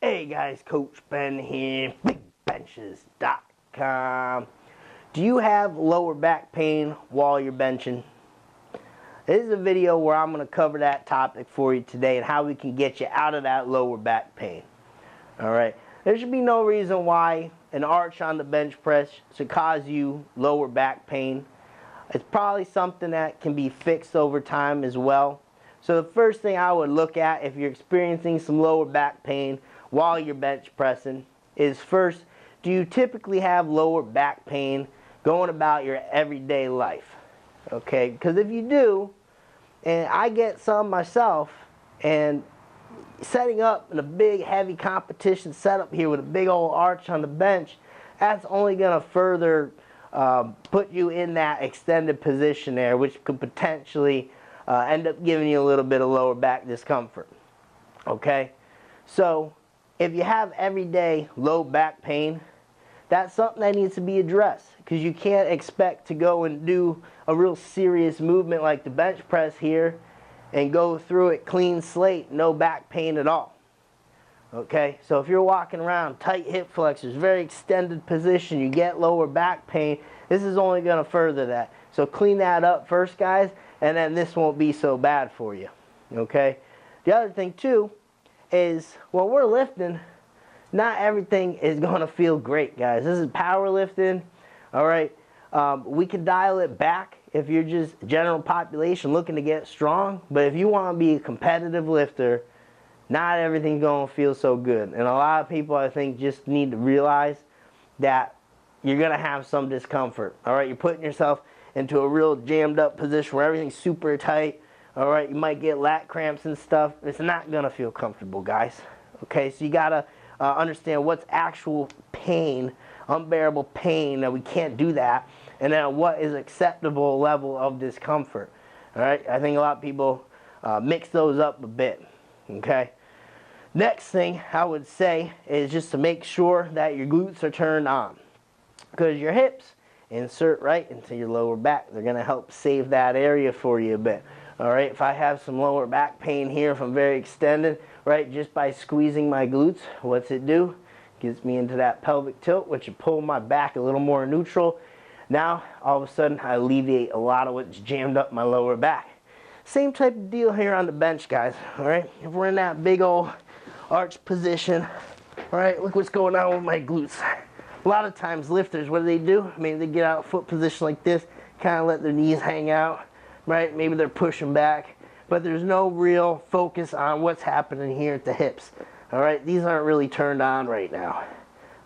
Hey guys, Coach Ben here, bigbenchas.com. Do you have lower back pain while you're benching? This is a video where I'm going to cover that topic for you today and how we can get you out of that lower back pain. Alright, there should be no reason why an arch on the bench press should cause you lower back pain. It's probably something that can be fixed over time as well. So the first thing I would look at if you're experiencing some lower back pain while you're bench pressing is first, do you typically have lower back pain going about your everyday life? Okay, because if you do, and I get some myself, and setting up in a big heavy competition setup here with a big old arch on the bench, that's only going to further put you in that extended position there, which could potentially end up giving you a little bit of lower back discomfort. Okay, so if you have everyday low back pain, that's something that needs to be addressed, because you can't expect to go and do a real serious movement like the bench press here and go through it clean slate, no back pain at all. Okay, so if you're walking around tight hip flexors, very extended position, you get lower back pain, this is only going to further that. So clean that up first, guys, and then this won't be so bad for you. Okay, the other thing too is when we're lifting, not everything is going to feel great, guys. This is powerlifting. All right, we can dial it back if you're just general population looking to get strong, but if you want to be a competitive lifter, not everything's going to feel so good. And a lot of people, I think, just need to realize that you're going to have some discomfort. All right, you're putting yourself into a real jammed up position where everything's super tight. All right, you might get lat cramps and stuff. It's not going to feel comfortable, guys. Okay, so you got to understand what's actual pain, unbearable pain, that we can't do that, and then what is acceptable level of discomfort. All right, I think a lot of people mix those up a bit. Okay, next thing I would say is just to make sure that your glutes are turned on, because your hips insert right into your lower back. They're going to help save that area for you a bit. All right, if I have some lower back pain here, if I'm very extended, right, just by squeezing my glutes, what's it do? Gets me into that pelvic tilt, which will pull my back a little more neutral. Now, all of a sudden, I alleviate a lot of what's jammed up my lower back. Same type of deal here on the bench, guys. All right, if we're in that big old arch position, all right, look what's going on with my glutes. A lot of times lifters, what do? Maybe they get out of foot position like this, kind of let their knees hang out, right? Maybe they're pushing back, but there's no real focus on what's happening here at the hips. All right, these aren't really turned on right now.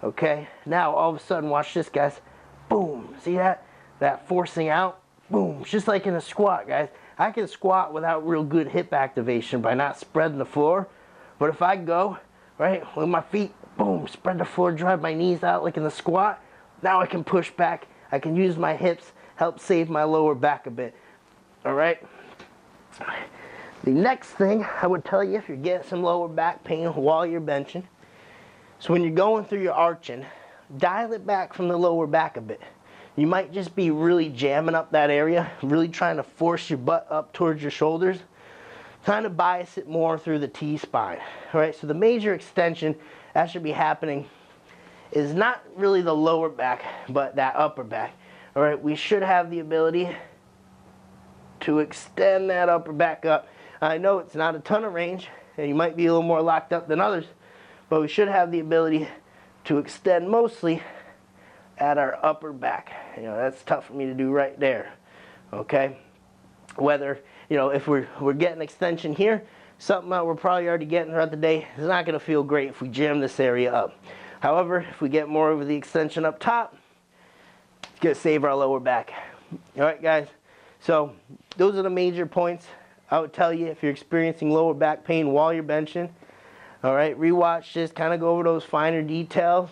Okay, now all of a sudden, watch this, guys. Boom, see that? That forcing out, boom, it's just like in a squat, guys. I can squat without real good hip activation by not spreading the floor, but if I go, right, with my feet, boom, spread the floor, drive my knees out like in the squat, now I can push back, I can use my hips, help save my lower back a bit. All right, the next thing I would tell you if you're getting some lower back pain while you're benching, so when you're going through your arching, dial it back from the lower back a bit. You might just be really jamming up that area, really trying to force your butt up towards your shoulders, trying to bias it more through the T-spine. All right, so the major extension that should be happening is not really the lower back, but that upper back. All right, we should have the ability to extend that upper back up. I know it's not a ton of range, and you might be a little more locked up than others, but we should have the ability to extend mostly at our upper back. You know, that's tough for me to do right there. Okay, whether, you know, if we're getting extension here, something that we're probably already getting throughout the day, is not going to feel great if we jam this area up. However, if we get more of the extension up top, it's going to save our lower back. All right, guys, so those are the major points I would tell you if you're experiencing lower back pain while you're benching. All right, rewatch this, kind of go over those finer details,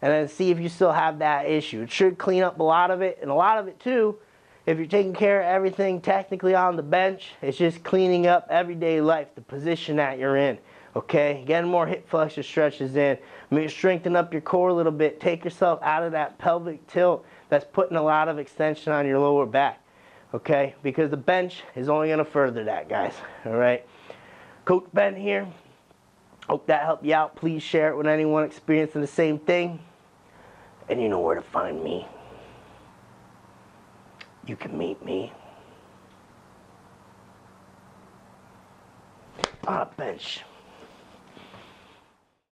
and then see if you still have that issue. It should clean up a lot of it, and a lot of it too, if you're taking care of everything technically on the bench, it's just cleaning up everyday life, the position that you're in. Okay, getting more hip flexor stretches in, maybe strengthen up your core a little bit, take yourself out of that pelvic tilt that's putting a lot of extension on your lower back. Okay, because the bench is only going to further that, guys. All right, Coach Ben here. Hope that helped you out. Please share it with anyone experiencing the same thing. And you know where to find me. You can meet me on a bench.